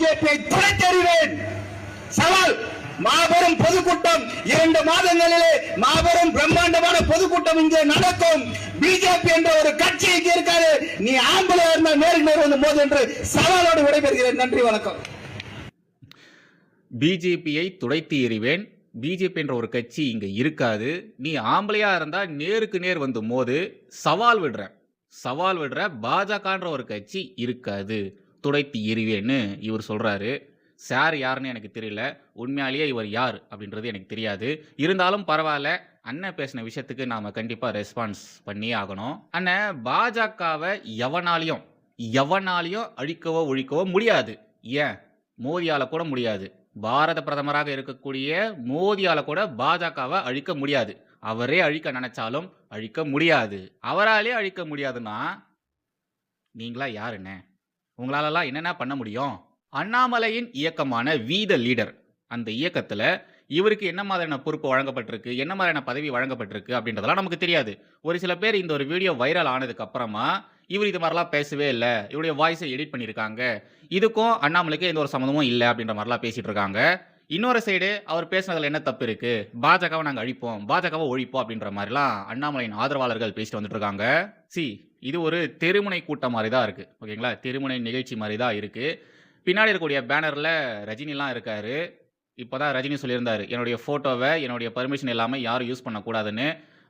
பிஜேபியை துடைத்தெறிவேன். சவால். மாபெரும் பொதுக்கூட்டம் 2 மாதங்களிலே மாபெரும் பிரம்மாண்டமான பொதுக்கூட்டம் இங்கே நடக்கும். பிஜேபி என்ற ஒரு கட்சி இங்கே இருக்காது. நீ ஆம்பளை இருந்தால் நேருக்கு நேர் வந்து மோது என்று சவாலோடு விடைபெறுகிறேன். நன்றி, வணக்கம். பிஜேபியை துடைத்து எறிவேன். பிஜேபி என்ற ஒரு கட்சி இங்க இருக்காது. நீ ஆம்பளையா இருந்தா நேருக்கு நேர் வந்து மோது. சவால் விடுற பாஜகன்ற ஒரு கட்சி இருக்காது, துடைத்து எறிவேன்னு இவர் சொல்றாரு. சார் யாருன்னு எனக்கு தெரியல. உண்மையாலேயே இவர் யார் அப்படின்றது எனக்கு தெரியாது. இருந்தாலும் பரவாயில்ல, அண்ணன் பேசின விஷயத்துக்கு நாம கண்டிப்பா ரெஸ்பான்ஸ் பண்ணியே ஆகணும். அண்ணன், பாஜகவை எவனாலையும் அழிக்கவோ ஒழிக்கவோ முடியாது. ஏன், மோதியால கூட முடியாது. பாரத பிரதமராக இருக்கக்கூடிய மோதியால கூட பாஜகவை அழிக்க முடியாது. அவரே அழிக்க நினைச்சாலும் அழிக்க முடியாது. அவராலே அழிக்க முடியாதுன்னா நீங்களா யாருன்னு? உங்களாலலாம் என்னென்ன பண்ண முடியும்? அண்ணாமலையின் இயக்கமான வி த லீடர், அந்த இயக்கத்தில் இவருக்கு என்ன மாதிரியான பொறுப்பு வழங்கப்பட்டிருக்கு, என்ன மாதிரியான பதவி வழங்கப்பட்டிருக்கு அப்படின்றதெல்லாம் நமக்கு தெரியாது. ஒரு சில பேர் இந்த ஒரு வீடியோ வைரல் ஆனதுக்கு அப்புறமா இவர் இது மாதிரிலாம் பேசவே இல்லை, இவருடைய வாய்ஸை எடிட் பண்ணியிருக்காங்க, இதுக்கும் அண்ணாமலைக்கு எந்த ஒரு சம்மந்தமும் இல்லை அப்படின்ற மாதிரிலாம் பேசிட்டு இருக்காங்க. இன்னொரு சைடு அவர் பேசுனதுல என்ன தப்பு இருக்கு, பாஜகவை நாங்கள் அழிப்போம், பாஜகவை ஒழிப்போம் அப்படின்ற மாதிரிலாம் அண்ணாமலையின் ஆதரவாளர்கள் பேசிட்டு வந்துட்டு இருக்காங்க. இது ஒரு தெருமுனை கூட்டம் மாதிரி தான் இருக்கு. ஓகேங்களா, தெருமுனை நிகழ்ச்சி மாதிரி தான் இருக்கு. பின்னாடி இருக்கக்கூடிய பேனர்ல ரஜினிலாம் இருக்காரு. இப்போதான் ரஜினி சொல்லியிருந்தாரு, என்னுடைய ஃபோட்டோவை என்னுடைய பர்மிஷன் இல்லாமல் யாரும் யூஸ் பண்ணக்கூடாதுன்னு.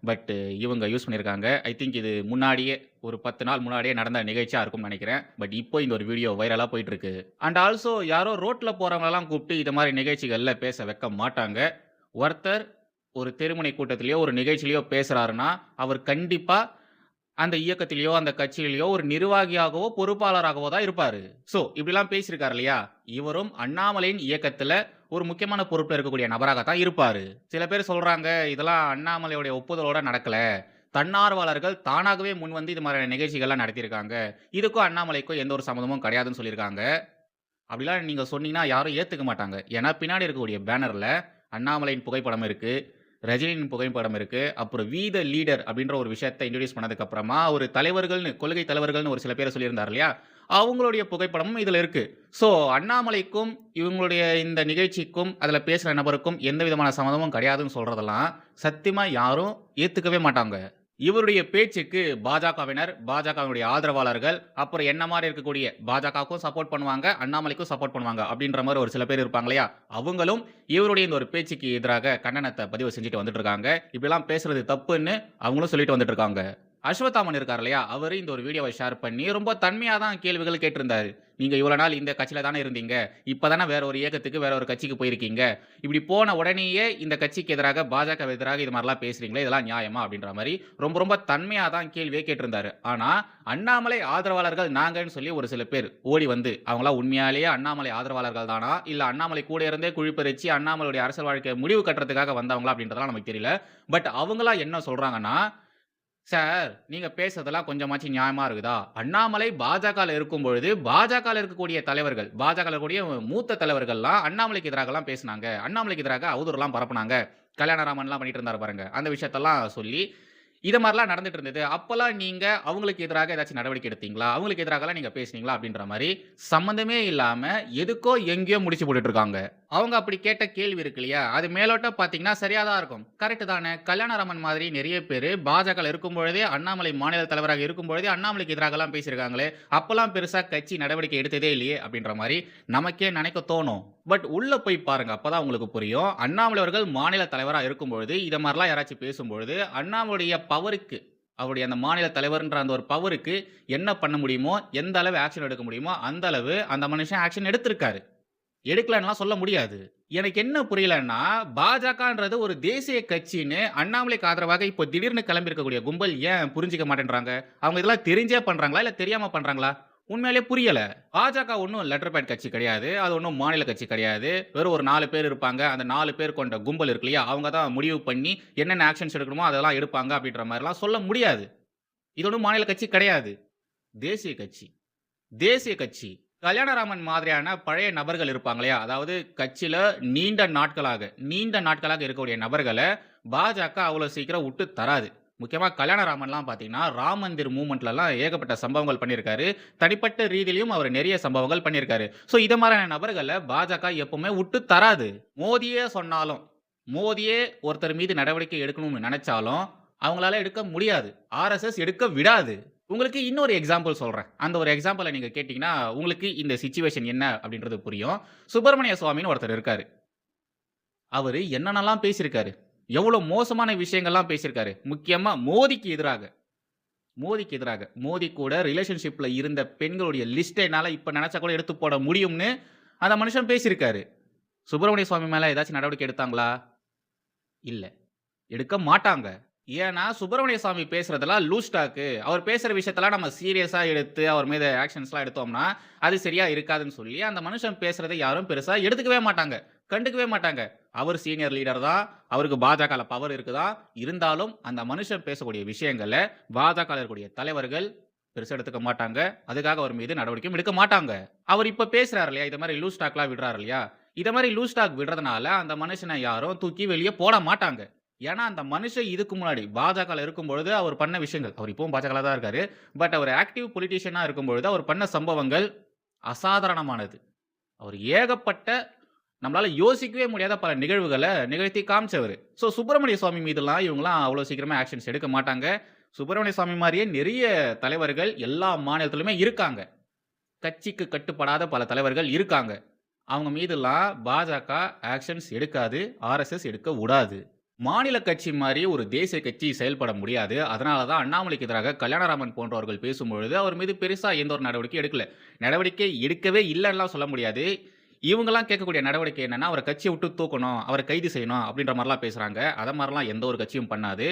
பட் இவங்க யூஸ் பண்ணியிருக்காங்க. ஐ திங்க் இது முன்னாடியே ஒரு 10 நாள் முன்னாடியே நடந்த நிகழ்ச்சியாக இருக்கும்னு நினைக்கிறேன். பட் இப்போ இந்த ஒரு வீடியோ வைரலாக போயிட்டு இருக்கு. அண்ட் ஆல்சோ யாரோ ரோட்டில் போகிறவங்களெல்லாம் கூப்பிட்டு இது மாதிரி நிகழ்ச்சிகளில் பேச வைக்க மாட்டாங்க. ஒருத்தர் ஒரு தெருமுனை கூட்டத்திலேயோ ஒரு நிகழ்ச்சியிலையோ பேசுகிறாருன்னா அவர் கண்டிப்பாக அந்த இயக்கத்திலேயோ அந்த கட்சியிலேயோ ஒரு நிர்வாகியாகவோ பொறுப்பாளராகவோ தான் இருப்பாரு. ஸோ இப்படிலாம் பேசியிருக்காரு இல்லையா, இவரும் அண்ணாமலையின் இயக்கத்தில் ஒரு முக்கியமான பொறுப்பில் இருக்கக்கூடிய நபராக தான் இருப்பாரு. சில பேர் சொல்றாங்க இதெல்லாம் அண்ணாமலையுடைய ஒப்புதலோட நடக்கல, தன்னார்வலர்கள் தானாகவே முன் வந்து இது மாதிரியான நிகழ்ச்சிகள்லாம் நடத்தியிருக்காங்க, இதுக்கும் அண்ணாமலைக்கும் எந்த ஒரு சம்மந்தமும் கிடையாதுன்னு சொல்லியிருக்காங்க. அப்படிலாம் நீங்க சொன்னீங்கன்னா யாரும் ஏத்துக்க மாட்டாங்க. ஏன்னா பின்னாடி இருக்கக்கூடிய பேனர்ல அண்ணாமலையின் புகைப்படம் இருக்கு, ரஜினியின் புகைப்படம் இருக்கு. அப்புறம் வி த லீடர் அப்படின்ற ஒரு விஷயத்தை இன்ட்ரோடியூஸ் பண்ணதுக்கு அப்புறமா ஒரு தலைவர்கள்னு, கொள்கை தலைவர்கள்னு ஒரு சில பேரை சொல்லியிருந்தார் இல்லையா, அவங்களுடைய புகைப்படமும் இதுல இருக்கு. ஸோ அண்ணாமலைக்கும் இவங்களுடைய இந்த நிகழ்ச்சிக்கும் அதில் பேசுகிற நபருக்கும் எந்த விதமான சம்மந்தமும் கிடையாதுன்னு சொல்றதெல்லாம் சத்தியமா யாரும் ஏத்துக்கவே மாட்டாங்க. இவருடைய பேச்சுக்கு பாஜகவினர், பாஜகவினுடைய ஆதரவாளர்கள், அப்புறம் என்ன மாதிரி இருக்கக்கூடிய பாஜகவுக்கும் சப்போர்ட் பண்ணுவாங்க, அண்ணாமலைக்கும் சப்போர்ட் பண்ணுவாங்க அப்படின்ற மாதிரி ஒரு சில பேர் இருப்பாங்க இல்லையா, அவங்களும் இவருடைய இந்த ஒரு பேச்சுக்கு எதிராக கண்டனத்தை பதிவு செஞ்சுட்டு வந்துட்டு இருக்காங்க. இப்படிலாம் பேசுறது தப்புன்னு அவங்களும் சொல்லிட்டு வந்துட்டு இருக்காங்க. அஸ்வத்தாமன் இருக்கார் இல்லையா, அவர் இந்த ஒரு வீடியோவை ஷேர் பண்ணி ரொம்ப தன்மையாக தான் கேள்விகள் கேட்டிருந்தாரு. நீங்கள் இவ்வளோ நாள் இந்த கட்சியில் தானே இருந்தீங்க, இப்போ தானே வேற ஒரு இயக்கத்துக்கு வேற ஒரு கட்சிக்கு போயிருக்கீங்க, இப்படி போன உடனேயே இந்த கட்சிக்கு எதிராக பாஜக எதிராக இது மாதிரிலாம் பேசுறீங்களே, இதெல்லாம் நியாயமா அப்படின்ற மாதிரி ரொம்ப தன்மையாக தான் கேள்வியே கேட்டிருந்தாரு. ஆனால் அண்ணாமலை ஆதரவாளர்கள் நாங்கன்னு சொல்லி ஒரு சில பேர் ஓடி வந்து அவங்களாம் உண்மையாலேயே அண்ணாமலை ஆதரவாளர்கள் தானா, இல்லை அண்ணாமலை கூட இருந்தே குழிப்பறிச்சு அண்ணாமலையுடைய அரசியல் வாழ்க்கை முடிவு கட்டுறதுக்காக வந்தவங்களா அப்படின்றதெல்லாம் நமக்கு தெரியல. பட் அவங்களாம் என்ன சொல்றாங்கன்னா, சார் நீங்க பேசுறதெல்லாம் கொஞ்சமாச்சும் நியாயமா இருக்குதா, அண்ணாமலை பாஜக இருக்கும் பொழுது பாஜக இருக்கக்கூடிய தலைவர்கள், பாஜக இருக்கக்கூடிய மூத்த தலைவர்கள்லாம் அண்ணாமலைக்கு எதிராகலாம் பேசினாங்க, அண்ணாமலைக்கு எதிராக அவதூறுலாம் பரப்புனாங்க, கல்யாணராமன்லாம் பண்ணிட்டு இருந்தாரு பாருங்க, அந்த விஷயத்தெல்லாம் சொல்லி இதை மாதிரிலாம் நடந்துட்டு இருந்தது. அப்பெல்லாம் நீங்க அவங்களுக்கு எதிராக ஏதாச்சும் நடவடிக்கை எடுத்தீங்களா, அவங்களுக்கு எதிராகலாம் நீங்க பேசுனீங்களா அப்படின்ற மாதிரி சம்பந்தமே இல்லாம எதுக்கோ எங்கேயோ முடிச்சு போட்டுட்டு இருக்காங்க. அவங்க அப்படி கேட்ட கேள்வி இருக்கு இல்லையா, அது மேலோட்ட பாத்தீங்கன்னா சரியா தான் இருக்கும், கரெக்ட் தானே. கல்யாணராமன் மாதிரி நிறைய பேர் பாஜக இருக்கும் பொழுதே, அண்ணாமலை மாநில தலைவராக இருக்கும் பொழுதே அண்ணாமலைக்கு எதிராகலாம் பேசியிருக்காங்களே, அப்பெல்லாம் பெருசா கட்சி நடவடிக்கை எடுத்ததே இல்லையே அப்படின்ற மாதிரி நமக்கே நினைக்க தோணும். பட் உள்ள போய் பாருங்க, அப்பதான் உங்களுக்கு புரியும். அண்ணாமலை அவர்கள் மாநில தலைவராக இருக்கும் பொழுது இதை மாதிரிலாம் யாராச்சும் பேசும்பொழுது அண்ணாமலையுடைய பவருக்கு, அவருடைய அந்த மாநில தலைவர்ன்ற அந்த ஒரு பவருக்கு என்ன பண்ண முடியுமோ, எந்த அளவு ஆக்ஷன் எடுக்க முடியுமோ அந்த அளவு அந்த மனுஷன் ஆக்ஷன் எடுத்திருக்காரு. எடுக்கலன்னா சொல்ல முடியாது. எனக்கு என்ன புரியலன்னா, பாஜகன்றது ஒரு தேசிய கட்சின்னு அண்ணாமலைக்கு ஆதரவாக இப்போ திடீர்னு கிளம்பி இருக்கக்கூடிய கும்பல் ஏன் புரிஞ்சிக்க மாட்டேன்றாங்க? அவங்க இதெல்லாம் தெரிஞ்சே பண்றாங்களா இல்ல தெரியாம பண்றாங்களா? உண்மையிலே புரியல. பாஜக ஒன்றும் லெட்டர் பேட் கட்சி கிடையாது, அது ஒன்றும் மாநில கட்சி கிடையாது. வெறும் ஒரு 4 பேர் இருப்பாங்க, அந்த 4 பேர் கொண்ட கும்பல் இருக்கு இல்லையா, அவங்க தான் முடிவு பண்ணி என்னென்ன ஆக்ஷன்ஸ் எடுக்கணுமோ அதெல்லாம் எடுப்பாங்க அப்படின்ற மாதிரிலாம் சொல்ல முடியாது. இது ஒன்றும் மாநில கட்சி கிடையாது, தேசிய கட்சி. தேசிய கட்சி கல்யாணராமன் மாதிரியான பழைய நபர்கள் இருப்பாங்க இல்லையா, அதாவது கட்சியில நீண்ட நாட்களாக இருக்கக்கூடிய நபர்களை பாஜக அவ்வளவு சீக்கிரம் விட்டு தராது. முக்கியமா கல்யாணராமன்லாம் பார்த்தீங்கன்னா, ராம் மந்திர் மூவ்மெண்ட்லலாம் ஏகப்பட்ட சம்பவங்கள் பண்ணியிருக்காரு. தனிப்பட்ட ரீதியிலயும் அவர் நெறைய சம்பவங்கள் பண்ணியிருக்காரு. ஸோ இத மாரியான நபர்கள பாஜக எப்பவுமே விட்டு தராது. மோடியே சொன்னாலும், மோடியே ஒருத்தர் மீது நடவடிக்கை எடுக்கணும்னு நெனச்சாலும், அவங்களால எடுக்க முடியாது. ஆர்எஸ்எஸ் எடுக்க விடாது. உங்களுக்கு இன்னொரு எக்ஸாம்பிள் சொல்றேன். அந்த ஒரு எக்ஸாம்பிள நீங்க கேட்டீங்கன்னா, உங்களுக்கு இந்த சிச்சுவேஷன் என்ன அப்படின்றது புரியும். சுப்பிரமணிய சுவாமின்னு ஒருத்தர் இருக்காரு. அவரு என்னென்னலாம் பேசியிருக்காரு. எவ்வளோ மோசமான விஷயங்கள்லாம் பேசியிருக்காரு. முக்கியமா மோடிக்கு எதிராக. மோடிக்கு எதிராக. மோடி கூட ரிலேஷன்ஷிப்ல இருந்த பெண்களுடைய லிஸ்ட்ட என்னால இப்ப நெனச்சா கூட எடுத்து போட முடியும்னு அந்த மனுஷன் பேசியிருக்காரு. சுப்பிரமணிய சுவாமி மேல ஏதாச்சும் நடவடிக்கை எடுத்தாங்களா? இல்ல. எடுக்க மாட்டாங்க. ஏன்னா, சுப்பிரமணிய சாமி பேசுறதெல்லாம் லூஸ் டாக்கு. அவர் பேசுற விஷயத்தெல்லாம் நம்ம சீரியஸா எடுத்து, அவர் மீது ஆக்ஷன்ஸ்லாம் எடுத்தோம்னா, அது சரியா இருக்காதுன்னு சொல்லி, அந்த மனுஷன் பேசுறத யாரும் பெருசா எடுத்துக்கவே மாட்டாங்க. கண்டுக்கவே மாட்டாங்க. அவர் சீனியர் லீடர் தான். அவருக்கு பாஜகல பவர் இருக்குதாம். இருந்தாலும், அந்த மனுஷன் பேசக்கூடிய விஷயங்கள பாஜகல இருக்கக்கூடிய தலைவர்கள் பெருசா எடுத்துக்க மாட்டாங்க. அதுக்காக அவர் மீது நடவடிக்கையும் எடுக்க மாட்டாங்க. அவர் இப்ப பேசுறாரு இல்லையா? இத மாரி லூஸ் டாக்லாம் விடுறாரு இல்லையா? இத மாரி லூஸ் டாக் விடுறதுனால, அந்த மனுஷன யாரும் தூக்கி வெளிய போட மாட்டாங்க. ஏன்னா, அந்த மனுஷன் இதுக்கு முன்னாடி பாஜகல இருக்கும்பொழுது அவர் பண்ண விஷயங்கள், அவர் இப்பவும் பாஜகல தான் இருக்காரு. பட் அவர் ஆக்டிவ் பொலிட்டிஷியனா இருக்கும்பொழுது அவர் பண்ண சம்பவங்கள் அசாதாரணமானது. அவர் ஏகப்பட்ட நம்மளால யோசிக்கவே முடியாத பல நிகழ்வுகள நிகழ்த்தி காமிச்சவரு. ஸோ சுப்பிரமணிய சுவாமி மீதெல்லாம் இவங்கலாம் அவ்வளோ சீக்கிரமா ஆக்ஷன்ஸ் எடுக்க மாட்டாங்க. சுப்பிரமணிய சுவாமி மாரியே நெறைய தலைவர்கள் எல்லா மாநிலத்திலுமே இருக்காங்க. கட்சிக்கு கட்டுப்படாத பல தலைவர்கள் இருக்காங்க. அவங்க மீதெல்லாம் பாஜக ஆக்ஷன்ஸ் எடுக்காது. ஆர்எஸ்எஸ் எடுக்க விடாது. மாநில கட்சி மாரி ஒரு தேசிய கட்சி செயல்பட முடியாது. அதனால தான் அண்ணாமலைக்கு எதிராக கல்யாணராமன் போன்றவர்கள் பேசும்பொழுது, அவர் மீது பெருசா எந்த ஒரு நடவடிக்கையும் எடுக்கல. நடவடிக்கை எடுக்கவே இல்லன்னுலாம் சொல்ல முடியாது. இவங்கலாம் கேட்கக்கூடிய நடவடிக்கை என்னன்னா, அவர கட்சிய விட்டு தூக்கணும், அவர கைது செய்யணும் அப்படின்ற மாரிலாம் பேசுறாங்க. அத மாரிலாம் எந்த ஒரு கட்சியும் பண்ணாது.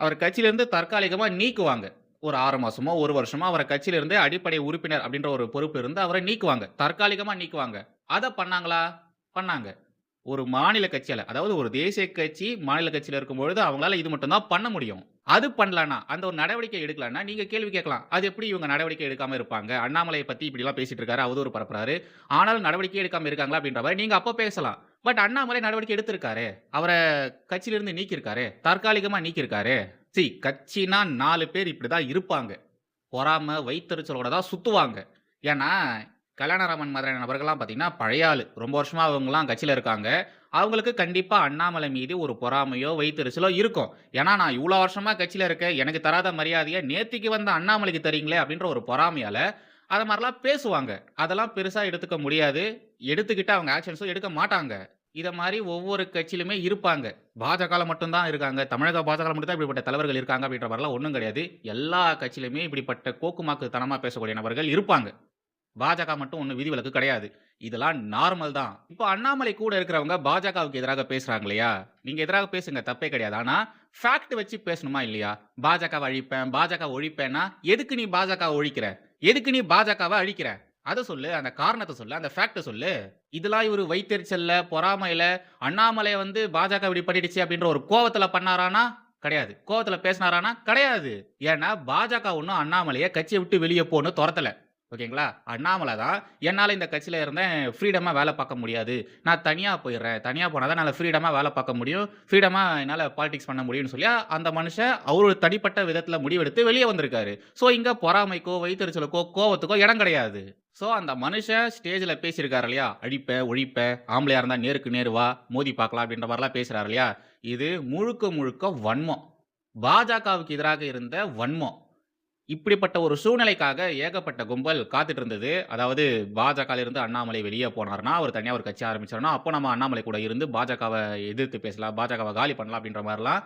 அவர் கட்சியிலிருந்து தற்காலிகமா நீக்குவாங்க. ஒரு 6 மாசமோ, 1 வருஷமோ அவர கட்சியிலிருந்து அடிப்படை உறுப்பினர் அப்படின்ற ஒரு பொறுப்பு இருந்து அவர நீக்குவாங்க. தற்காலிகமா நீக்குவாங்க. அத பண்ணாங்களா? பண்ணாங்க. ஒரு மாநில கட்சியால, அதாவது ஒரு தேசிய கட்சி மாநில கட்சியில இருக்கும்பொழுது அவங்களால இது மட்டும் தான் பண்ண முடியும். அது பண்ணலன்னா, அந்த ஒரு நடவடிக்கை எடுக்கலன்னா, நீங்க கேள்வி கேட்கலாம். அது எப்படி இவங்க நடவடிக்கை எடுக்காம இருப்பாங்க? அண்ணாமலைய பத்தி இப்படிலாம் பேசிட்டு இருக்காரு, அவதூறு பரப்புறாரு. ஆனாலும் நடவடிக்கையே எடுக்காம இருக்காங்களா? அப்படின்ற மாரி நீங்க அப்ப பேசலாம். பட் அண்ணாமலை நடவடிக்கை எடுத்திருக்காரே. அவர கட்சியிலிருந்து நீக்கியிருக்காரே. தற்காலிகமா நீக்கியிருக்காரே. கட்சினா 4 பேர் இப்படிதான் இருப்பாங்க. பொறாம, வயித்தெரிச்சலோட தான் சுத்துவாங்க. ஏன்னா, கல்யாணராமன் மாதிரியான நபர்கள்லாம் பார்த்தீங்கன்னா, பழைய ஆளு. ரொம்ப வருஷமா அவங்கலாம் கட்சியில இருக்காங்க. அவங்களுக்கு கண்டிப்பா அண்ணாமலை மீது ஒரு பொறாமையோ, வயித்தெரிச்சலோ இருக்கும். ஏன்னா, நான் இவ்வளோ வருஷமா கட்சியில இருக்கேன். எனக்கு தராத மரியாதைய நேத்திக்கு வந்த அண்ணாமலைக்கு தரீங்களே அப்படின்ற ஒரு பொறாமையால, அத மாரிலாம் பேசுவாங்க. அதெல்லாம் பெருசா எடுத்துக்க முடியாது. எடுத்துக்கிட்டு அவங்க ஆக்ஷன்ஸும் எடுக்க மாட்டாங்க. இத மாரி ஒவ்வொரு கட்சியிலுமே இருப்பாங்க. பாஜகல மட்டும் தான் இருக்காங்க. தமிழக பாஜகல மட்டும் தான் இப்படிப்பட்ட தலைவர்கள் இருக்காங்க அப்படின்ற மாரிலாம் ஒண்ணும் கிடையாது. எல்லா கட்சியிலுமே இப்படிப்பட்ட கோக்குமாக்குத்தனமா பேசக்கூடிய நபர்கள் இருப்பாங்க. பாஜக மட்டும் ஒண்ணும் விதிவிலக்கு கிடையாது. இதெல்லாம் நார்மல் தான். இப்போ அண்ணாமலை கூட இருக்கிறவங்க பாஜகவுக்கு எதிராக பேசுறாங்க இல்லையா? நீங்க எதிராக பேசுங்க, தப்பே கிடையாது. ஆனா ஃபேக்ட் வச்சு பேசணுமா இல்லையா? பாஜகவ அழிப்பேன், பாஜக ஒழிப்பேன்னா, எதுக்கு நீ பாஜகவ ஒழிக்கிற? எதுக்கு நீ பாஜகவ அழிக்கிற? அத சொல்லு. அந்த காரணத்த சொல்லு. அந்த ஃபேக்ட்ட சொல்லு. இதெல்லாம் இவரு வயித்தெரிச்சல்ல, பொறாமையில, அண்ணாமலைய வந்து பாஜக இப்படி பண்ணிடுச்சு அப்படின்ற ஒரு கோவத்துல பண்ணாரான்னா? கிடையாது. கோவத்துல பேசினாரான்னா? கிடையாது. ஏன்னா பாஜக ஒண்ணும் அண்ணாமலைய கட்சிய விட்டு வெளிய போன்னு தொரத்தல. ஓகேங்களா? அண்ணாமலை தான், என்னால இந்த கட்சியில இருந்தேன் ஃப்ரீடமா வேலை பார்க்க முடியாது. நான் தனியா போயிடுறேன். தனியா போனா தான் என்னால ஃப்ரீடமா வேலை பார்க்க முடியும். ஃப்ரீடமா என்னால பாலிடிக்ஸ் பண்ண முடியும்னு சொல்லி, அந்த மனுஷன் அவரு தனிப்பட்ட விதத்துல முடிவெடுத்து வெளிய வந்திருக்காரு. ஸோ, இங்க பொறாமைக்கோ, வயித்தெரிச்சலுக்கோ, கோவத்துக்கோ இடம் கிடையாது. ஸோ, அந்த மனுஷன் ஸ்டேஜ்ல பேசியிருக்காரு இல்லையா? அழிப்பேன், ஒழிப்பேன், ஆம்பளையா இருந்தா நேருக்கு நேரு வா, மோதி பார்க்கலாம் அப்படின்ற மாரிலாம் பேசுறாரு இல்லையா? இது முழுக்க முழுக்க வன்மம். பாஜகவுக்கு எதிராக இருந்த வன்மம். இப்படிப்பட்ட ஒரு சூழ்நிலைக்காக ஏகப்பட்ட கும்பல் காத்துட்டு இருந்தது. அதாவது பாஜகல இருந்து அண்ணாமலை வெளிய போனார்னா, அவர் தனியா ஒரு கட்சி ஆரம்பிச்சார்னா, அப்போ நம்ம அண்ணாமலை கூட இருந்து பாஜகவ எதிர்த்து பேசலாம், பாஜகவ காலி பண்ணலாம் அப்படின்ற மாரிலாம்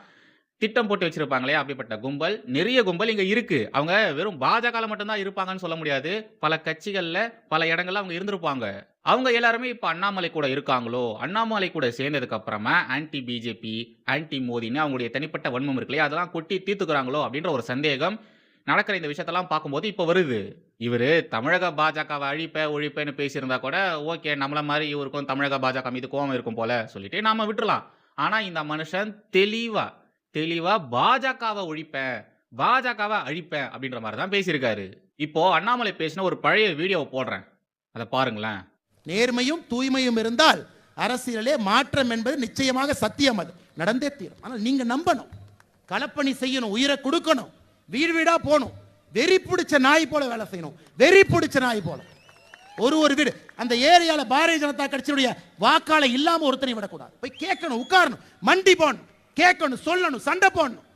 திட்டம் போட்டு வச்சிருப்பாங்களே, அப்படிப்பட்ட கும்பல், நெறைய கும்பல் இங்க இருக்கு. அவங்க வெறும் பாஜகல மட்டும் தான் இருப்பாங்கன்னு சொல்ல முடியாது. பல கட்சிகள்ல, பல இடங்கள்ல அவங்க இருந்திருப்பாங்க. அவங்க எல்லாருமே இப்ப அண்ணாமலை கூட இருக்காங்களோ, அண்ணாமலை கூட சேர்ந்ததுக்கு அப்புறமா ஆன்டி பிஜேபி, ஆன்டி மோடின்னு அவங்களுடைய தனிப்பட்ட வன்மம் இருக்கு இல்லையா? அதெல்லாம் கொட்டி தீர்த்துக்கிறாங்களோ அப்படின்ற ஒரு சந்தேகம் நடக்கிற இந்த விஷயத்தெல்லாம் பார்க்கும்போது இப்ப வருது. இவரு தமிழக பாஜகவ அழிப்பேன், ஒழிப்பேன்னு பேசியிருந்தா கூட, ஓகே நம்மள மாரி இவருக்கும் தமிழக பாஜக மீது கோவம் இருக்கும் போல சொல்லிட்டு நாம விட்டுறலாம். ஆனா இந்த மனுஷன் தெளிவா பாஜகவ ஒழிப்பேன், பாஜகவ அழிப்பேன் அப்படின்ற மாரி தான் பேசியிருக்காரு. இப்போ அண்ணாமலை பேசின ஒரு பழைய வீடியோவ போடுறேன். அத பாருங்களேன். நேர்மையும் தூய்மையும் இருந்தால் அரசியலே மாற்றம் என்பது நிச்சயமாக சத்தியம். அது நடந்தே தீரும். ஆனால் நீங்க நம்பணும். களப்பணி செய்யணும், உயிரை கொடுக்கணும், வீடு வீடா போகணும், வெறி பிடிச்ச நாய் போல வேலை செய்யணும், வெறி பிடிச்ச நாய் போல. ஒரு வீடு அந்த ஏரியால பாரதிய ஜனதா கட்சியுடைய வாக்காள இல்லாம ஒருத்தனை விடக்கூடாது. போய் கேட்கணும், உட்காரணும், மண்டி போடணும், கேட்கணும், சொல்லணும், சண்டை போடணும்.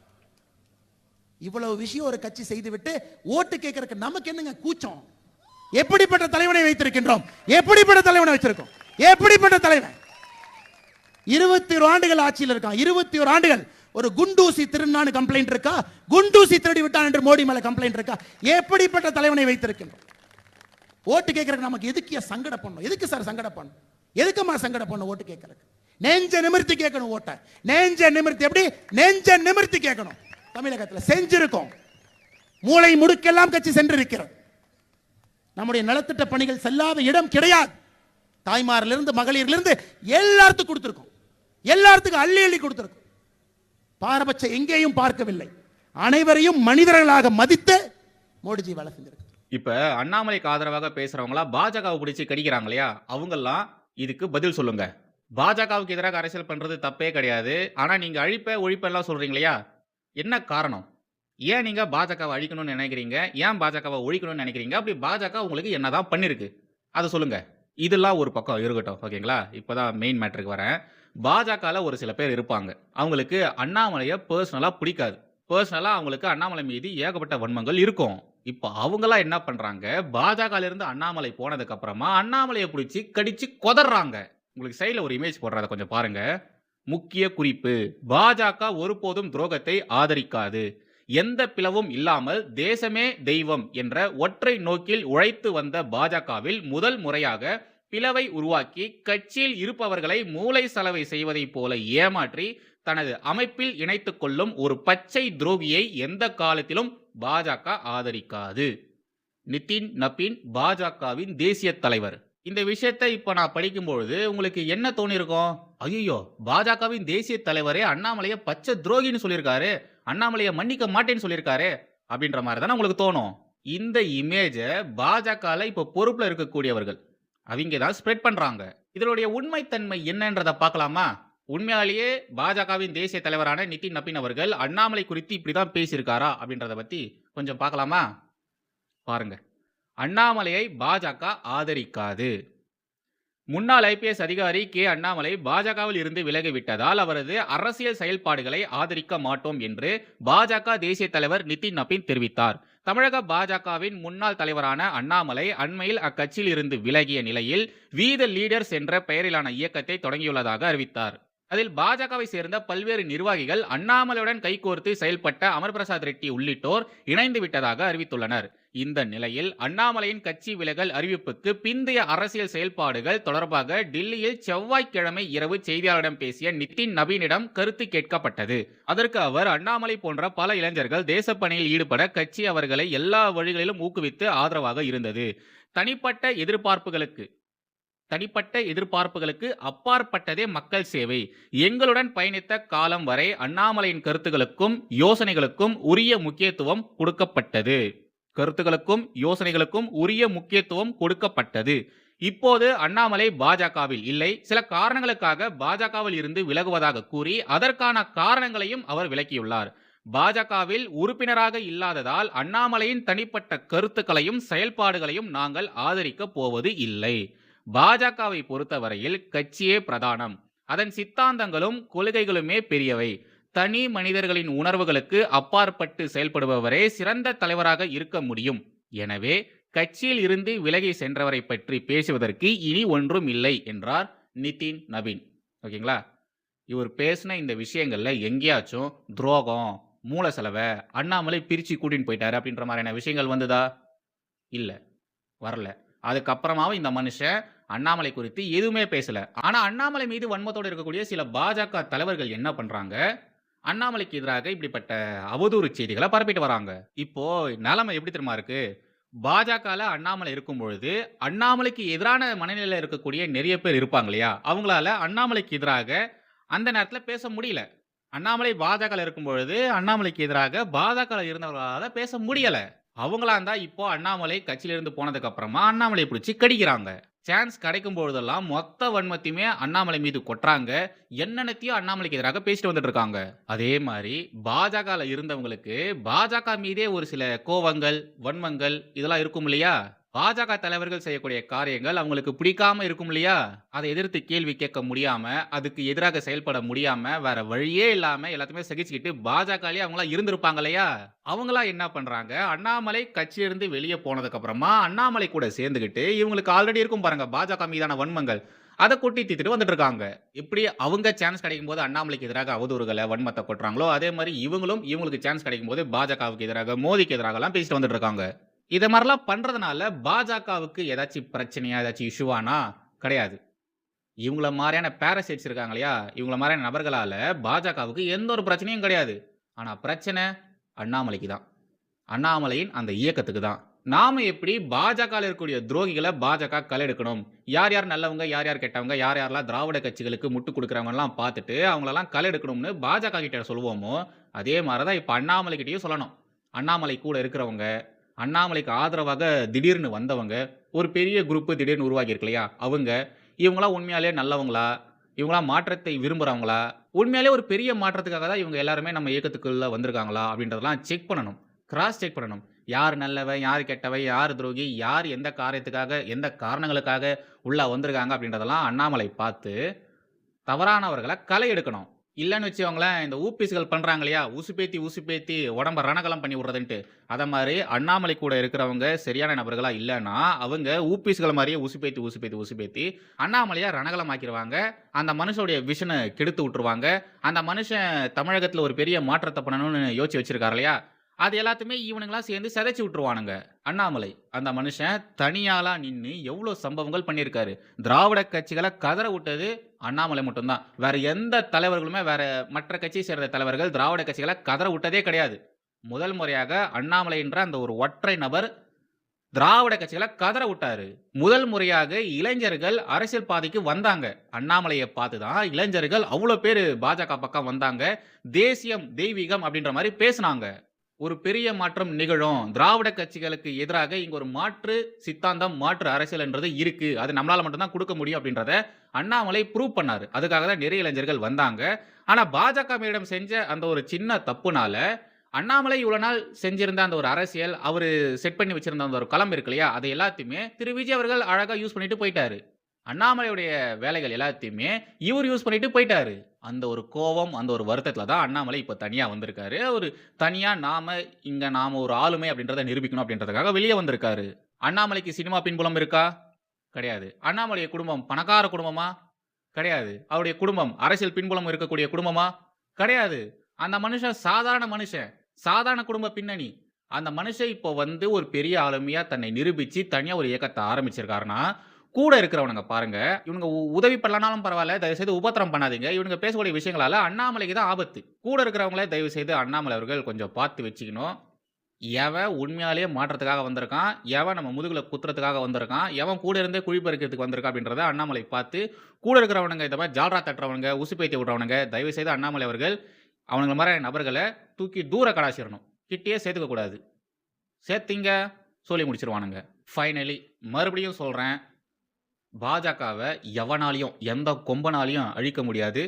இவ்வளவு விஷயம் ஒரு கட்சி செய்துவிட்டு ஓட்டு கேட்கறதுக்கு நமக்கு என்னங்க கூச்சம்? எப்படிப்பட்ட தலைவனை வைத்திருக்கின்றோம்? எப்படிப்பட்ட தலைவனை வச்சிருக்கோம்? எப்படிப்பட்ட தலைவன்? 21 ஆண்டுகள் ஆட்சியில் இருக்கான். 21 ஆண்டுகள். ஒரு குண்டூசி திருநான்னு கம்ப்ளைண்ட் இருக்கா? குண்டூசி திருடி விட்டான் என்று மோடி மேல கம்ப்ளைண்ட் இருக்கா? எப்படிப்பட்ட தலைவனை வைத்திருக்கின்றோம்? ஓட்டு கேட்கறதுக்கு நமக்கு எதுக்கு சங்கட பண்ணணும்? எதுக்கு சார் சங்கட பண்ணணும்? எதுக்குமா சங்கட பண்ணணும்? ஓட்டு கேட்கறதுக்கு நெஞ்ச நிமிர்த்தி கேட்கணும். ஓட்ட நெஞ்ச நிமிர்த்தி, எப்படி நெஞ்ச நிமிர்த்தி கேட்கணும். தமிழகத்தில் செஞ்சிருக்கோம். மூளை முடுக்கெல்லாம் கட்சி சென்றிருக்கிறது. நம்முடைய நலத்திட்ட பணிகள் செல்லாத இடம் கிடையாது. தாய்மாரிலிருந்து மகளிரிலிருந்து எல்லாத்துக்கும் கொடுத்திருக்கோம். எல்லாத்துக்கும் அள்ளி அள்ளி கொடுத்திருக்கோம். பாரபட்சம் எங்கேயும் பார்க்கவில்லை. அனைவரையும் மனிதர்களாக மதித்து மோடிஜி வேலை செஞ்சிருக்கு. இப்ப அண்ணாமலைக்கு ஆதரவாக பேசுறவங்களா பாஜகவை பிடிச்சி கடிக்கிறாங்க இல்லையா, அவங்கெல்லாம் இதுக்கு பதில் சொல்லுங்க. பாஜகவுக்கு எதிராக அரசியல் பண்றது தப்பே கிடையாது. ஆனா நீங்க ஒழிப்பெல்லாம் சொல்றீங்க இல்லையா, என்ன காரணம்? ஏன் நீங்க பாஜகவை அழிக்கணும்னு நினைக்கிறீங்க? ஏன் பாஜகவை ஒழிக்கணும்னு நினைக்கிறீங்க? அப்படி பாஜக உங்களுக்கு என்னதான் பண்ணிருக்கு அதை சொல்லுங்க. இதெல்லாம் ஒரு பக்கம் இருக்கட்டும், ஓகேங்களா? இப்பதான் மெயின் மேட்டருக்கு வரேன். பாஜகல ஒரு சில பேர் இருப்பாங்க, அவங்களுக்கு அண்ணாமலையை பர்சனலா பிடிக்காது. பர்சனலா அவங்களுக்கு அண்ணாமலை மீது ஏகப்பட்ட வன்மங்கள் இருக்கும். இப்போ அவங்களாம் என்ன பண்றாங்க, பாஜகல இருந்து அண்ணாமலை போனதுக்கு அப்புறமா அண்ணாமலையை பிடிச்சி கடிச்சு கொதறாங்க. உங்களுக்கு சைடில் ஒரு இமேஜ் போடுறத கொஞ்சம் பாருங்க. முக்கிய குறிப்பு: பாஜக ஒருபோதும் துரோகத்தை ஆதரிக்காது. எந்த பிளவும் இல்லாமல் தேசமே தெய்வம் என்ற ஒற்றை நோக்கில் உழைத்து வந்த பாஜகவில் முதல் முறையாக பிளவை உருவாக்கி கட்சியில் இருப்பவர்களை மூளை சலவை செய்வதைப் போல ஏமாற்றி தனது அமைப்பில் இணைத்துக் கொள்ளும் ஒரு பச்சை துரோகியை எந்த காலத்திலும் பாஜக ஆதரிக்காது. நிதின் நபீன், பாஜகவின் தேசிய தலைவர். இந்த விஷயத்தை இப்ப நான் படிக்கும்பொழுது உங்களுக்கு என்ன தோணிருக்கும்? ஐயோ, பாஜகவின் தேசிய தலைவரே அண்ணாமலையை பச்சை துரோகின்னு சொல்லியிருக்காரு, அண்ணாமலையை மன்னிக்க மாட்டேன்னு சொல்லியிருக்காரு அப்படின்ற மாதிரி தானே உங்களுக்கு தோணும். இந்த இமேஜை பாஜகல இப்ப பொறுப்புல இருக்கக்கூடியவர்கள் அவங்க தான் ஸ்ப்ரெட் பண்றாங்க. இதனுடைய உண்மைத்தன்மை என்னன்றதை பார்க்கலாமா? உண்மையாலேயே பாஜகவின் தேசிய தலைவரான நிதின் நபீன் அவர்கள் அண்ணாமலை குறித்து இப்படிதான் பேசியிருக்காரா அப்படின்றத பத்தி கொஞ்சம் பார்க்கலாமா? பாருங்க. அண்ணாமலையை பாஜக ஆதரிக்காது. முன்னாள் ஐபிஎஸ் அதிகாரி கே அண்ணாமலை பாஜகவில் இருந்து விலகிவிட்டதால் அவரது அரசியல் செயல்பாடுகளை ஆதரிக்க மாட்டோம் என்று பாஜக தேசிய தலைவர் நிதின் நபீன் தெரிவித்தார். தமிழக பாஜகவின் முன்னாள் தலைவரான அண்ணாமலை அண்மையில் அக்கட்சியில் இருந்து விலகிய நிலையில் வி த லீடர்ஸ் என்ற பெயரிலான இயக்கத்தை தொடங்கியுள்ளதாக அறிவித்தார். அதில் பாஜகவை சேர்ந்த பல்வேறு நிர்வாகிகள் அண்ணாமலையுடன் கைகோர்த்து செயல்பட்ட அமர் பிரசாத் ரெட்டி உள்ளிட்டோர் இணைந்து விட்டதாக அறிவித்துள்ளனர். இந்த நிலையில் அண்ணாமலையின் கட்சி விலகல் அறிவிப்புக்கு பிந்தைய அரசியல் செயல்பாடுகள் தொடர்பாக டில்லியில் செவ்வாய்க்கிழமை இரவு செய்தியாளரிடம் பேசிய நிதின் நபீனிடம் கருத்து கேட்கப்பட்டது. அதற்கு அவர், அண்ணாமலை போன்ற பல இளைஞர்கள் தேசப்பணியில் ஈடுபட கட்சி அவர்களை எல்லா வழிகளிலும் ஊக்குவித்து ஆதரவாக இருந்தது. தனிப்பட்ட எதிர்பார்ப்புகளுக்கு அப்பாற்பட்டதே மக்கள் சேவை. எங்களுடன் பயணித்த காலம் வரை அண்ணாமலையின் கருத்துகளுக்கும் யோசனைகளுக்கும் உரிய முக்கியத்துவம் கொடுக்கப்பட்டது. இப்போது அண்ணாமலை பாஜகவில் இல்லை, சில காரணங்களுக்காக பாஜகவில் இருந்து விலகுவதாக கூறி அதற்கான காரணங்களையும் அவர் விளக்கியுள்ளார். பாஜகவில் உறுப்பினராக இல்லாததால் அண்ணாமலையின் தனிப்பட்ட கருத்துக்களையும் செயல்பாடுகளையும் நாங்கள் ஆதரிக்கப் போவது இல்லை. பாஜகவை பொறுத்தவரையில் கட்சியே பிரதானம், அதன் சித்தாந்தங்களும் கொள்கைகளுமே பெரியவை. தனி மனிதர்களின் உணர்வுகளுக்கு அப்பாற்பட்டு செயல்படுபவரே சிறந்த தலைவராக இருக்க முடியும். எனவே கட்சியில் இருந்து விலகி சென்றவரை பற்றி பேசுவதற்கு இனி ஒன்றும் இல்லை என்றார் நிதின் நபீன். ஓகேங்களா? இவர் பேசின இந்த விஷயங்கள்ல எங்கேயாச்சும் துரோகம், மூல செலவை, அண்ணாமலை பிரிச்சு கூட்டின்னு போயிட்டாரு அப்படின்ற மாதிரியான விஷயங்கள் வந்ததா? இல்ல, வரல. அதுக்கப்புறமாவும் இந்த மனுஷன் அண்ணாமலை குறித்து எதுவுமே பேசல. ஆனா அண்ணாமலை மீது வன்மத்தோடு இருக்கக்கூடிய சில பாஜக தலைவர்கள் என்ன பண்றாங்க, அண்ணாமலைக்கு எதிராக இப்படிப்பட்ட அவதூறு செய்திகளை பரப்பிட்டு வராங்க. இப்போ நிலைமை எப்படி தெரியுமா இருக்கு? பாஜகல அண்ணாமலை இருக்கும் பொழுது அண்ணாமலைக்கு எதிரான மனநிலையில் இருக்கக்கூடிய நிறைய பேர் இருப்பாங்க இல்லையா, அவங்களால அண்ணாமலைக்கு எதிராக அந்த நேரத்தில் பேச முடியல. அண்ணாமலை பாஜக இருக்கும் பொழுது அண்ணாமலைக்கு எதிராக பாஜக இருந்தவர்களால பேச முடியல. அவங்களா இருந்தா இப்போ அண்ணாமலை கட்சியிலிருந்து போனதுக்கு அப்புறமா அண்ணாமலையை பிடிச்சு கடிக்கிறாங்க. சான்ஸ் கிடைக்கும் பொழுதெல்லாம் மொத்த வன்மத்தையுமே அண்ணாமலை மீது கொட்டுறாங்க. என்னென்னத்தையும் அண்ணாமலைக்கு எதிராக பேசிட்டு வந்துட்டு இருக்காங்க. அதே மாரி பாஜகல இருந்தவங்களுக்கு பாஜக மீதே ஒரு சில கோவங்கள், வன்மங்கள் இதெல்லாம் இருக்கும் இல்லையா? பாஜக தலைவர்கள் செய்யக்கூடிய காரியங்கள் அவங்களுக்கு பிடிக்காம இருக்கும் இல்லையா? அதை எதிர்த்து கேள்வி கேட்க முடியாம, அதுக்கு எதிராக செயல்பட முடியாம, வேற வழியே இல்லாம எல்லாத்தையுமே சகிச்சுக்கிட்டு பாஜகலயே அவங்கலாம் இருந்திருப்பாங்க இல்லையா? அவங்கலாம் என்ன பண்றாங்க, அண்ணாமலை கட்சியிலிருந்து வெளிய போனதுக்கு அப்புறமா அண்ணாமலை கூட சேர்ந்துகிட்டு இவங்களுக்கு ஆல்ரெடி இருக்கும் பாருங்க பாஜக மீதான வன்மங்கள். அத கொட்டி தீர்த்துட்டு வந்துட்டு இருக்காங்க. எப்படி அவங்க சான்ஸ் கிடைக்கும்போது அண்ணாமலைக்கு எதிராக அவதூறுகள, வன்மத்த கொட்டுறாங்களோ, அதே மாரி இவங்களும் இவங்களுக்கு சான்ஸ் கிடைக்கும்போது பாஜகவுக்கு எதிராக, மோடிக்கு எதிராகலாம் பேசிட்டு வந்துட்டு இருக்காங்க. இத மாரிலாம் பண்றதுனால பாஜகவுக்கு ஏதாச்சும் பிரச்சனையா, ஏதாச்சும் இஷ்யூவானா? கிடையாது. இவங்கள மாரியான பாரசைட்ஸ் இருக்காங்க இல்லையா? இவங்கள மாரியான நபர்களால பாஜகவுக்கு எந்த ஒரு பிரச்சனையும் கிடையாது. ஆனா பிரச்சனை அண்ணாமலைக்கு தான். அண்ணாமலையின் அந்த இயக்கத்துக்கு தான். நாம எப்படி பாஜகல இருக்கக்கூடிய துரோகிகள பாஜக களெடுக்கணும். யார் யார் நல்லவங்க, யார் யார் கெட்டவங்க, யார் யாரெல்லாம் திராவிட கட்சிகளுக்கு முட்டு குடுக்குறவங்கலாம் பார்த்துட்டு அவங்களலாம் களெடுக்கணும்னு பாஜக கிட்ட சொல்லுவோமோ, அதே மாரி தான் இப்ப அண்ணாமலை கிட்டயும் சொல்லணும். அண்ணாமலை கூட இருக்கிறவங்க, அண்ணாமலைக்கு ஆதரவாக திடீர்னு வந்தவங்க, ஒரு பெரிய குரூப் திடீர்னு உருவாகி இருக்கு இல்லையா? அவங்க, இவங்கலாம் உண்மையாலே நல்லவங்களா? இவங்கலாம் மாற்றத்தை விரும்புறவங்களா? உண்மையாலே ஒரு பெரிய மாற்றத்துக்காக தான் இவங்க எல்லாருமே நம்ம இயக்கத்துக்குள்ள வந்திருக்காங்களா? அப்படின்றதெல்லாம் செக் பண்ணணும். கிராஸ் செக் பண்ணணும். யார் நல்லவன், யார் கெட்டவன், யார் துரோகி, யார் எந்த காரியத்துக்காக, எந்த காரணங்களுக்காக உள்ள வந்திருக்காங்க அப்படின்றதெல்லாம் அண்ணாமலை பார்த்து, தவறானவர்கள களை எடுக்கணும். இல்லன்னு வச்சுக்கோங்களேன், இந்த ஊபிஸ்கள் பண்றாங்க இல்லையா? உசுப்பேத்தி உசுப்பேத்தி உடம்ப ரணகலம் பண்ணி விடுறதுன்ட்டு. அத மாரி அண்ணாமலை கூட இருக்கிறவங்க சரியான நபர்களா இல்லன்னா, அவங்க ஊபிஸ்கள மாரியே உசுப்பேத்தி உசுப்பேத்தி உசுப்பேத்தி அண்ணாமலைய ரணகலமாக்கிருவாங்க. அந்த மனுஷனுடைய விஷன கெடுத்து விட்டுருவாங்க. அந்த மனுஷன் தமிழகத்துல ஒரு பெரிய மாற்றத்த பண்ணணும்னு யோசிச்சு வச்சிருக்காரு இல்லையா? அது எல்லாத்தையுமே இவனுங்கலாம் சேர்ந்து சிதைச்சு விட்டுருவானுங்க. அண்ணாமலை அந்த மனுஷன் தனியாளா நின்னு எவ்ளோ சம்பவங்கள் பண்ணியிருக்காரு. திராவிட கட்சிகள கதற விட்டது அண்ணாமலை மட்டும் தான். வேற எந்த தலைவர்களுமே, வேற மற்ற கட்சியை சேர்ந்த தலைவர்கள் திராவிட கட்சிகள கதற விட்டதே கிடையாது. முதல் முறையாக அண்ணாமலை என்ற அந்த ஒரு ஒற்றை நபர் திராவிட கட்சிகள கதற விட்டாரு. முதல் முறையாக இளைஞர்கள் அரசியல் பாதைக்கு வந்தாங்க. அண்ணாமலைய பார்த்து தான் இளைஞர்கள் அவ்ளோ பேரு பாஜக பக்கம் வந்தாங்க. தேசியம், தெய்வீகம் அப்படின்ற மாரி பேசுனாங்க. ஒரு பெரிய மாற்றம் நிகழும். திராவிட கட்சிகளுக்கு எதிராக இங்க ஒரு மாற்று சித்தாந்தம், மாற்று அரசியல்ன்றது இருக்கு. அது நம்மளால மட்டும் தான் குடுக்க முடியும் அப்படின்றத அண்ணாமலை ப்ரூவ் பண்ணாரு. அதுக்காக தான் நிறைய இளைஞர்கள் வந்தாங்க. ஆனா பாஜக மேடம் செஞ்ச அந்த ஒரு சின்ன தப்புனால அண்ணாமலை இவ்வளவு நாள் செஞ்சிருந்த அந்த ஒரு அரசியல், அவரு செட் பண்ணி வச்சிருந்த அந்த ஒரு களம் இருக்கு இல்லையா? அது எல்லாத்தையுமே திரு விஜய் அவர்கள் அழகா யூஸ் பண்ணிட்டு போயிட்டாரு. அண்ணாமலையுடைய வேலைகள் எல்லாத்தையுமே இவர் யூஸ் பண்ணிட்டு போயிட்டாரு. அந்த ஒரு கோவம், அந்த ஒரு வருத்தத்துல தான் அண்ணாமலை இப்ப தனியா வந்திருக்காரு. அவரு தனியா நாம ஒரு ஆளுமை அப்படின்றத நிரூபிக்கணும் அப்படின்றதுக்காக வெளிய வந்திருக்காரு. அண்ணாமலைக்கு சினிமா பின்புலம் இருக்கா? கிடையாது. அண்ணாமலைய குடும்பம் பணக்கார குடும்பமா? கிடையாது. அவருடைய குடும்பம் அரசியல் பின்புலம் இருக்கக்கூடிய குடும்பமா? கிடையாது. அந்த மனுஷன் சாதாரண மனுஷன். சாதாரண குடும்ப பின்னணி. அந்த மனுஷன் இப்போ வந்து ஒரு பெரிய ஆளுமையா தன்னை நிரூபிச்சு தனியா ஒரு இயக்கத்த ஆரம்பிச்சிருக்காருன்னா, கூட இருக்கிறவனுங்க பாருங்க, இவனுங்க உதவி பண்ணலனாலும் பரவால்ல, தயவு செய்து உபத்திரம் பண்ணாதீங்க. இவனுங்க பேசக்கூடிய விஷயங்களால அண்ணாமலைக்கு தான் ஆபத்து. கூட இருக்கிறவங்கள தயவு செய்து அண்ணாமலை அவர்கள் கொஞ்சம் பார்த்து வச்சுக்கணும். எவன் உண்மையாலேயே மாற்றத்துக்காக வந்திருக்கான், எவன் நம்ம முதுகுல குத்துறதுக்காக வந்திருக்கான், எவன் கூட இருந்தே குழி பறிக்கிறதுக்கு வந்திருக்கான் அப்படின்றத அண்ணாமலை பார்த்து, கூட இருக்கிறவனுங்க இந்த மாரி ஜால்ரா தட்டுறவனுங்க, உசுப்பேத்தி விடுறவனுங்க, தயவு செய்து அண்ணாமலை அவர்கள் அவனுங்கள மாரி நபர்கள தூக்கி தூர கடாசிறணும். கிட்டயே சேர்த்துக்க கூடாது. சேர்த்தீங்க சொல்லி முடிச்சிருவானுங்க. ஃபைனலி மறுபடியும் சொல்றேன், பாஜகவ எவனாலயும், எந்த கொம்பனாலயும் அழிக்க முடியாது,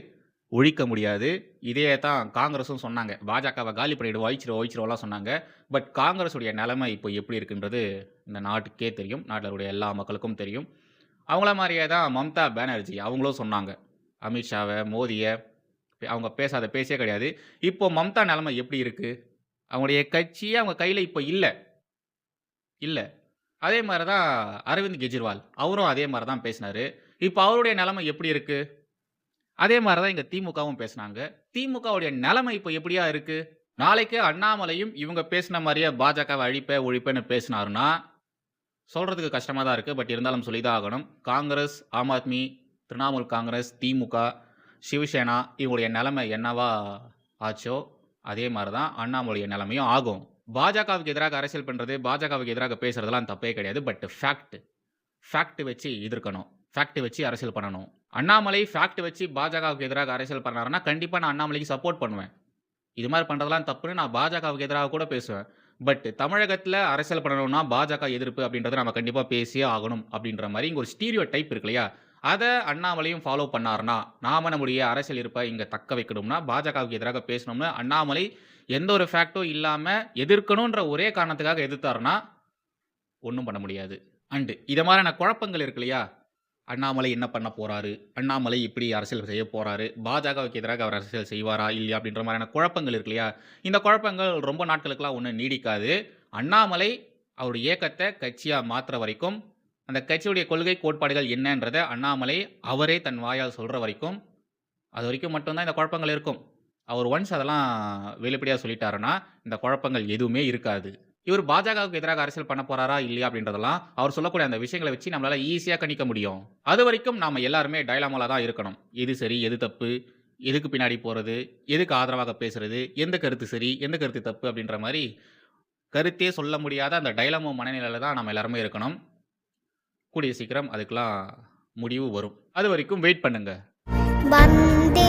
ஒழிக்க முடியாது. இதே தான் காங்கிரஸும் சொன்னாங்க. பாஜகவ காலி பண்ணிடுவோம், ஒழிச்சிருவோம்லாம் சொன்னாங்க. பட் காங்கிரஸுடைய நிலைமை இப்போ எப்படி இருக்குன்றது இந்த நாட்டுக்கே தெரியும். நாட்டில இருக்கக்கூடிய எல்லா மக்களுக்கும் தெரியும். அவங்கள மாரியே தான் மம்தா பானர்ஜி அவங்களும் சொன்னாங்க. அமித்ஷாவ, மோடிய அவங்க பேசாத பேச்சே கிடையாது. இப்போ மம்தா நிலைமை எப்படி இருக்கு? அவங்களுடைய கட்சியே அவங்க கையில இப்போ இல்ல. அதே மாரி தான் அரவிந்த் கெஜ்ரிவால். அவரும் அதே மாரி தான் பேசினாரு. இப்போ அவருடைய நிலைமை எப்படி இருக்கு? அதே மாரி தான் இங்க திமுகவும் பேசினாங்க. திமுகவுடைய நிலைமை இப்போ எப்படியா இருக்கு? நாளைக்கு அண்ணாமலையும் இவங்க பேசின மாரியே பாஜகவ ஒழிப்பேன்னு பேசினாருன்னா, சொல்றதுக்கு கஷ்டமா தான் இருக்கு. பட் இருந்தாலும் சொல்லி தான் ஆகணும். காங்கிரஸ், ஆம் ஆத்மி, திரிணாமுல் காங்கிரஸ், திமுக, சிவசேனா இவங்களுடைய நிலைமை என்னவா ஆச்சோ, அதே மாரி தான் அண்ணாமலையுடைய நிலைமையும் ஆகும். பாஜகவுக்கு எதிராக அரசியல் பண்றது, பாஜகவுக்கு எதிராக பேசுறதெல்லாம் தப்பே கிடையாது. பட் ஃபேக்ட் வச்சு எதிர்க்கணும். ஃபேக்ட் வச்சு அரசியல் பண்ணணும். அண்ணாமலை ஃபேக்ட் வச்சு பாஜகவுக்கு எதிராக அரசியல் பண்ணாருன்னா, கண்டிப்பா நான் அண்ணாமலைக்கு சப்போர்ட் பண்ணுவேன். இது மாரி பண்றதெல்லாம் தப்புன்னு நான் பாஜகவுக்கு எதிராக கூட பேசுவேன். பட் தமிழகத்துல அரசியல் பண்ணணும்னா பாஜக எதிர்ப்பு அப்படின்றத நம்ம கண்டிப்பா பேசியே ஆகணும் அப்படின்ற மாரி இங்க ஒரு ஸ்டீரியோ டைப் இருக்கு இல்லையா? அத அண்ணாமலையும் ஃபாலோ பண்ணாருன்னா, நாம நம்முடைய அரசியல் இருப்ப இங்க தக்க வைக்கணும்னா, பாஜகவுக்கு எதிராக பேசணும்னு அண்ணாமலை எந்த ஒரு ஃபேக்ட்டும் இல்லாம எதிர்க்கணுன்ற ஒரே காரணத்துக்காக எதிர்த்தாருன்னா, ஒண்ணும் பண்ண முடியாது. இத மாரியான குழப்பங்கள் இருக்கு இல்லையா? அண்ணாமலை என்ன பண்ண போறாரு? அண்ணாமலை இப்படி அரசியல் செய்ய போறாரு. பாஜகவுக்கு எதிராக அவர் அரசியல் செய்வாரா? இல்லையா? அப்படின்ற மாரியான குழப்பங்கள் இருக்கு இல்லையா? இந்த குழப்பங்கள் ரொம்ப நாட்களுக்குலாம் ஒண்ணும் நீடிக்காது. அண்ணாமலை அவருடைய இயக்கத்த கட்சியா மாத்துற வரைக்கும், அந்த கட்சியுடைய கொள்கை, கோட்பாடுகள் என்னன்றத அண்ணாமலை அவரே தன் வாயால் சொல்ற வரைக்கும், அதுவரைக்கும் மட்டும் தான் இந்த குழப்பங்கள் இருக்கும். அவர் ஒன்ஸ் அதெல்லாம் வெளிப்படையா சொல்லிட்டாருன்னா, இந்த குழப்பங்கள் எதுவுமே இருக்காது. இவர் பாஜகவுக்கு எதிராக அரசியல் பண்ண போறாரா? இல்லையா? அப்படின்றதெல்லாம் அவர் சொல்லக்கூடிய அந்த விஷயங்கள வச்சு நம்மளால ஈஸியா கணிக்க முடியும். அதுவரைக்கும் நாம எல்லாருமே டயலாமால தான் இருக்கணும். எது சரி? எது தப்பு? எதுக்கு பின்னாடி போறது? எதுக்கு ஆதரவாக பேசுறது? எந்த கருத்து சரி? எந்த கருத்து தப்பு? அப்படின்ற மாரி கருத்தே சொல்ல முடியாத அந்த டயலாமா மனநிலையில தான் நம்ம எல்லாருமே இருக்கணும். கூடிய சீக்கிரம் அதுக்கெல்லாம் முடிவு வரும். அதுவரைக்கும் வெயிட் பண்ணுங்க. வந்தே